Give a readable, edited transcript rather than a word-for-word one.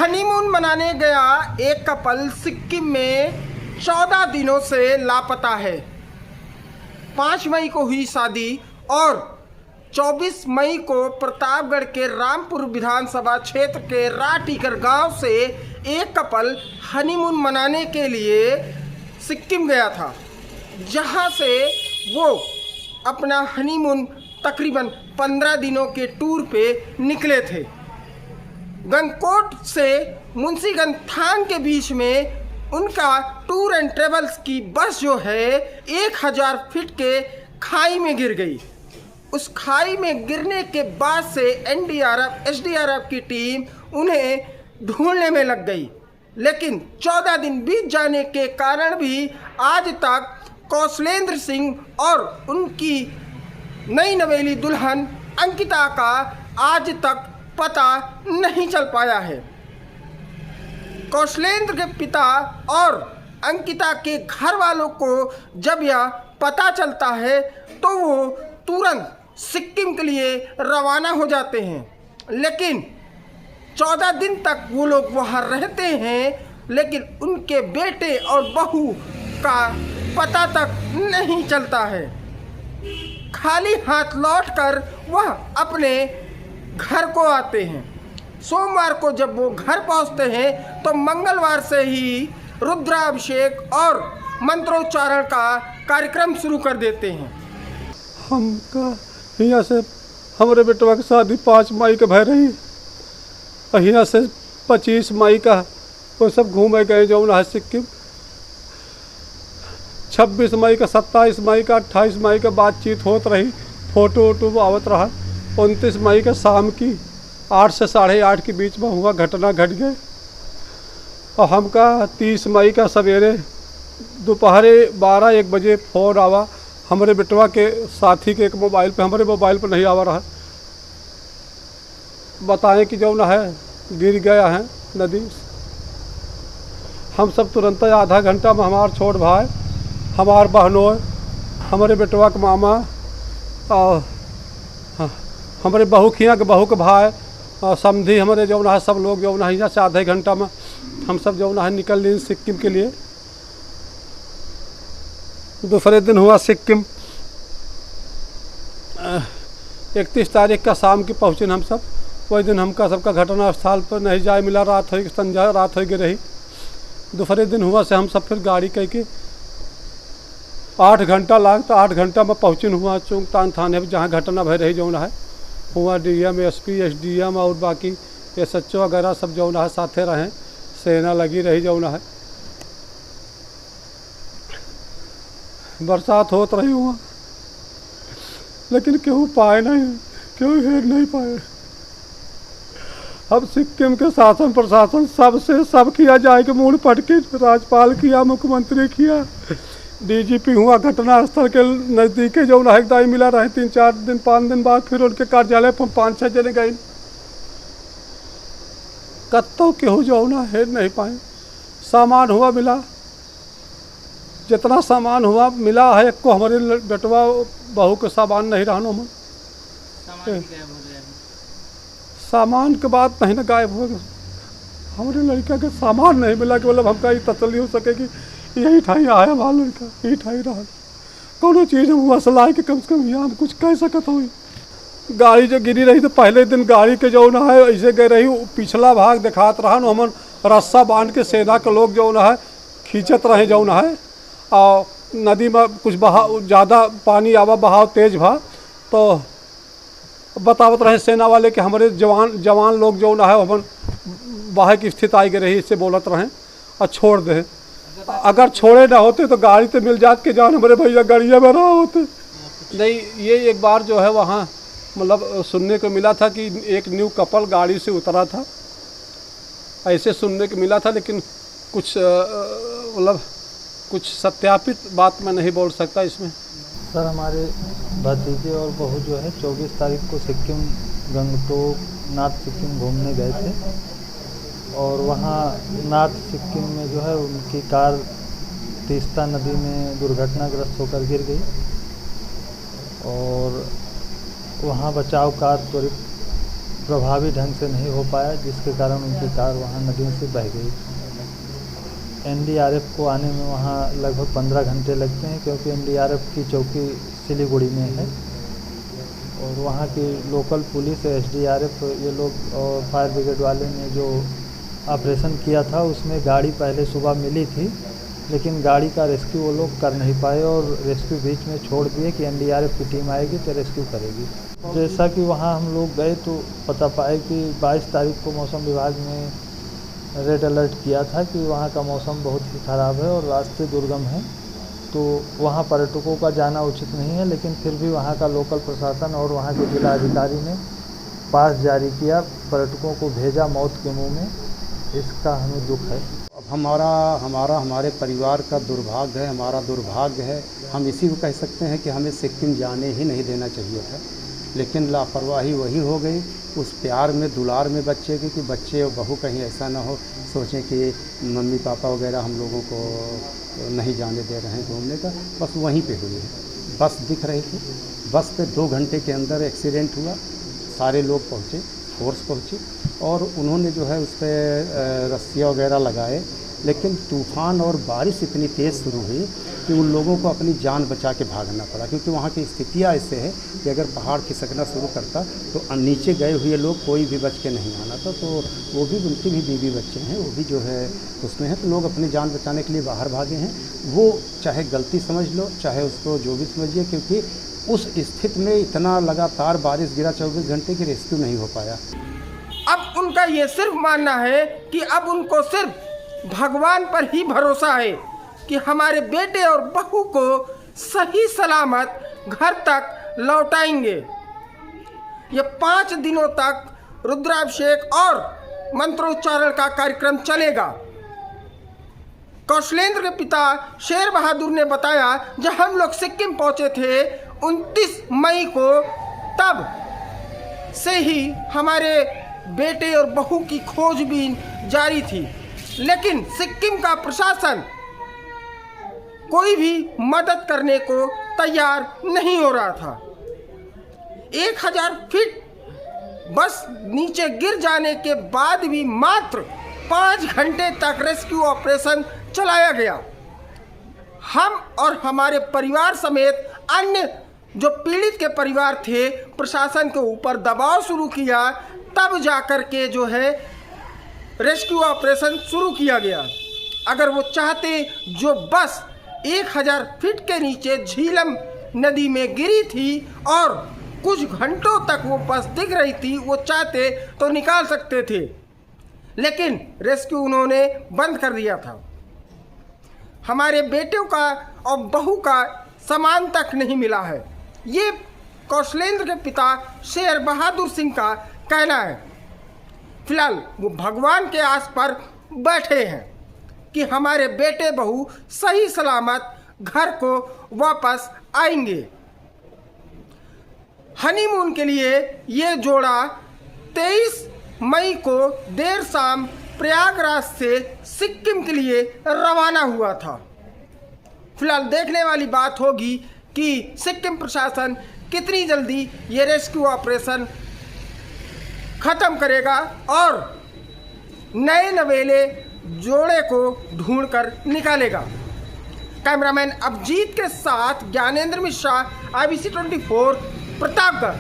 Honeymoon मनाने गया एक कपल सिक्किम में 14 दिनों से लापता है। 5 मई को हुई शादी और 24 मई को प्रतापगढ़ के रामपुर विधानसभा क्षेत्र के राटीकर गांव से एक कपल हनीमून मनाने के लिए सिक्किम गया था, जहां से वो अपना हनीमून तकरीबन 15 दिनों के टूर पे निकले थे। गंगकोट से मुंशीगंज थान के बीच में उनका टूर एंड ट्रेवल्स की बस जो है 1000 फीट के खाई में गिर गई। उस खाई में गिरने के बाद से एनडीआरएफ एसडीआरएफ की टीम उन्हें ढूंढने में लग गई, लेकिन 14 दिन बीत जाने के कारण भी आज तक कौशलेंद्र सिंह और उनकी नई नवेली दुल्हन अंकिता का आज तक पता नहीं चल पाया है। कौशलेंद्र के पिता और अंकिता के घर वालों को जब यह पता चलता है तो वो तुरंत सिक्किम के लिए रवाना हो जाते हैं, लेकिन 14 दिन तक वो लोग वहाँ रहते हैं, लेकिन उनके बेटे और बहू का पता तक नहीं चलता है। खाली हाथ लौटकर वह अपने घर को आते हैं। सोमवार को जब वो घर पहुंचते हैं तो मंगलवार से ही रुद्राभिषेक और मंत्रोच्चारण का कार्यक्रम शुरू कर देते हैं। हमका यहाँ से हमारे बेटवा की शादी 5 मई के भय रही और यहाँ से 25 मई का वो सब घूमे गए जो है सिक्किम। 26 मई का 27 मई का 28 मई का बातचीत होत रही, फोटो वोटो आवत रहा। 29 मई का शाम की 8 से 8:30 के बीच में हुआ घटना घट गए और हमका 30 मई का सवेरे दोपहर 12-1 बजे फ़ोन आवा हमारे बेटवा के साथी के एक मोबाइल पे, हमारे मोबाइल पर नहीं आवा रहा, बताएं कि जो है गिर गया है नदी। हम सब तुरंत आधा घंटा में हमारे छोट भाई, हमारे बहनों, हमारे बेटवा के मामा और हमारे बहुखियाँ के बहू के भाई और समधी हमारे जो है सब लोग जो है यहाँ से आधे घंटा में हम सब जो है निकल लिए सिक्किम के लिए। दूसरे दिन हुआ सिक्किम 31 तारीख का शाम की पहुँचे हम सब। वही दिन हमका सबका घटना स्थल पर नहीं जाए मिला, रात हो संध्या रात हो गई रही। दूसरे दिन हुआ से हम सब फिर गाड़ी कह के 8 घंटा लागता, 8 घंटा में पहुँचन हुआ चौंगतान थाने जहाँ घटना भय रही जो है। हुआ डीएम एसपी एसडीएम और बाकी एसएचओ वगैरह सब जो है साथे रहें, सेना लगी रही जो है। बरसात होत रही हुआ, लेकिन केहू पाए नहीं, केहू हेर नहीं पाए। अब सिक्किम के शासन प्रशासन सबसे सब किया जाए कि मूड पटके, राज्यपाल किया, मुख्यमंत्री किया, डीजीपी हुआ। घटना स्थल के नज़दीक जो है दाई मिला रहे 3-4 दिन 5 दिन बाद फिर उनके कार्यालय पर 5-6 जने गए। कत्तो केहू जो है नहीं पाए। सामान हुआ मिला, जितना सामान हुआ मिला है, एक को हमारे बेटवा बहू के सामान नहीं रहना मन। सामान के बाद नहीं ना गायब हो गया। हमारे लड़का के सामान नहीं मिला कि मतलब हमका ये तसल्ली हो सके कि यही ठाई आया हमारा लड़का, यही ठाई रहा। कोनो चीज़ मसला है कि कम से कम यहाँ हम कुछ कह सकत हो। गाड़ी जो गिरी रही तो पहले दिन गाड़ी के जो है ऐसे गई रही, पिछला भाग दिखात रहा न, हमन रस्सा बांध के सेना के लोग जो है खींचत रहे जो है। और नदी में कुछ बहाव ज़्यादा पानी आवा, बहाव तेज भा तो बतावत रहे सेना वाले कि हमारे जवान लोग जो है अपन बाहर की स्थिति आई गई रही, इससे बोलत रहे और छोड़ दे। अगर छोड़े ना होते तो गाड़ी तो मिल जात के जान हमारे भैया गाड़िया में रहा होते नहीं। ये एक बार जो है वहाँ मतलब सुनने को मिला था कि एक न्यू कपल गाड़ी से उतरा था, ऐसे सुनने को मिला था, लेकिन कुछ मतलब कुछ सत्यापित बात मैं नहीं बोल सकता इसमें। सर हमारे भतीजे और बहू जो है 24 तारीख को सिक्किम गंगटोक नॉर्थ सिक्किम घूमने गए थे और वहाँ नॉर्थ सिक्किम में जो है उनकी कार तीस्ता नदी में दुर्घटनाग्रस्त होकर गिर गई और वहाँ बचाव कार्य त्वरित प्रभावी ढंग से नहीं हो पाया, जिसके कारण उनकी कार वहाँ नदी से बह गई। एनडीआरएफ को आने में वहाँ लगभग 15 घंटे लगते हैं, क्योंकि एनडीआरएफ की चौकी सिलीगुड़ी में है और वहाँ की लोकल पुलिस, एसडीआरएफ, ये लोग और फायर ब्रिगेड वाले ने जो ऑपरेशन किया था उसमें गाड़ी पहले सुबह मिली थी, लेकिन गाड़ी का रेस्क्यू वो लोग कर नहीं पाए और रेस्क्यू बीच में छोड़ दिए कि एनडीआरएफ की टीम आएगी तो रेस्क्यू करेगी। जैसा कि वहाँ हम लोग गए तो पता पाए कि 22 तारीख को मौसम विभाग ने रेड अलर्ट किया था कि वहाँ का मौसम बहुत ही ख़राब है और रास्ते दुर्गम हैं, तो वहाँ पर्यटकों का जाना उचित नहीं है। लेकिन फिर भी वहाँ का लोकल प्रशासन और वहाँ के जिला अधिकारी ने पास जारी किया, पर्यटकों को भेजा मौत के मुंह में। इसका हमें दुख है। अब हमारे परिवार का दुर्भाग्य है, हमारा दुर्भाग्य है। हम इसी को कह सकते हैं कि हमें सिक्किम जाने ही नहीं देना चाहिए था, लेकिन लापरवाही वही हो गई उस प्यार में, दुलार में बच्चे की, कि बच्चे और बहू कहीं ऐसा ना हो सोचें कि मम्मी पापा वगैरह हम लोगों को नहीं जाने दे रहे हैं घूमने का। बस वहीं पे हुई है। बस दिख रही थी, बस पे 2 घंटे के अंदर एक्सीडेंट हुआ। सारे लोग पहुँचे, फोर्स पहुँची और उन्होंने जो है उस पर रस्सियाँ वगैरह लगाए, लेकिन तूफ़ान और बारिश इतनी तेज़ शुरू हुई कि उन लोगों को अपनी जान बचा के भागना पड़ा, क्योंकि वहाँ की स्थितियाँ ऐसे है कि अगर पहाड़ खिसकना शुरू करता तो नीचे गए हुए लोग कोई भी बच के नहीं आना था। तो वो भी, उनके भी बीवी बच्चे हैं, वो भी जो है उसमें है, तो लोग अपनी जान बचाने के लिए बाहर भागे हैं। वो चाहे गलती समझ लो, चाहे उसको जो भी समझिए, क्योंकि उस स्थिति में इतना लगातार बारिश गिरा 24 घंटे की, रेस्क्यू नहीं हो पाया। अब उनका ये सिर्फ मानना है कि अब उनको सिर्फ भगवान पर ही भरोसा है कि हमारे बेटे और बहू को सही सलामत घर तक लौटाएंगे। ये 5 दिनों तक रुद्राभिषेक और मंत्रोच्चारण का कार्यक्रम चलेगा। कौशलेंद्र के पिता शेर बहादुर ने बताया, जब हम लोग सिक्किम पहुंचे थे 29 मई को, तब से ही हमारे बेटे और बहू की खोजबीन जारी थी, लेकिन सिक्किम का प्रशासन कोई भी मदद करने को तैयार नहीं हो रहा था। 1000 फीट बस नीचे गिर जाने के बाद भी मात्र 5 घंटे तक रेस्क्यू ऑपरेशन चलाया गया। हम और हमारे परिवार समेत अन्य जो पीड़ित के परिवार थे, प्रशासन के ऊपर दबाव शुरू किया, तब जाकर के जो है रेस्क्यू ऑपरेशन शुरू किया गया। अगर वो चाहते, जो बस 1000 फीट के नीचे झीलम नदी में गिरी थी और कुछ घंटों तक वो बस दिख रही थी, वो चाहते तो निकाल सकते थे, लेकिन रेस्क्यू उन्होंने बंद कर दिया था। हमारे बेटों का और बहू का सामान तक नहीं मिला है, ये कौशलेंद्र के पिता शेर बहादुर सिंह का कहना है। फिलहाल वो भगवान के आस पर बैठे हैं कि हमारे बेटे बहू सही सलामत घर को वापस आएंगे। हनीमून के लिए ये जोड़ा 23 मई को देर शाम प्रयागराज से सिक्किम के लिए रवाना हुआ था। फिलहाल देखने वाली बात होगी कि सिक्किम प्रशासन कितनी जल्दी ये रेस्क्यू ऑपरेशन ख़त्म करेगा और नए नवेले जोड़े को ढूंढकर निकालेगा। कैमरामैन अभिजीत के साथ ज्ञानेंद्र मिश्रा, IBC 24, प्रतापगढ़।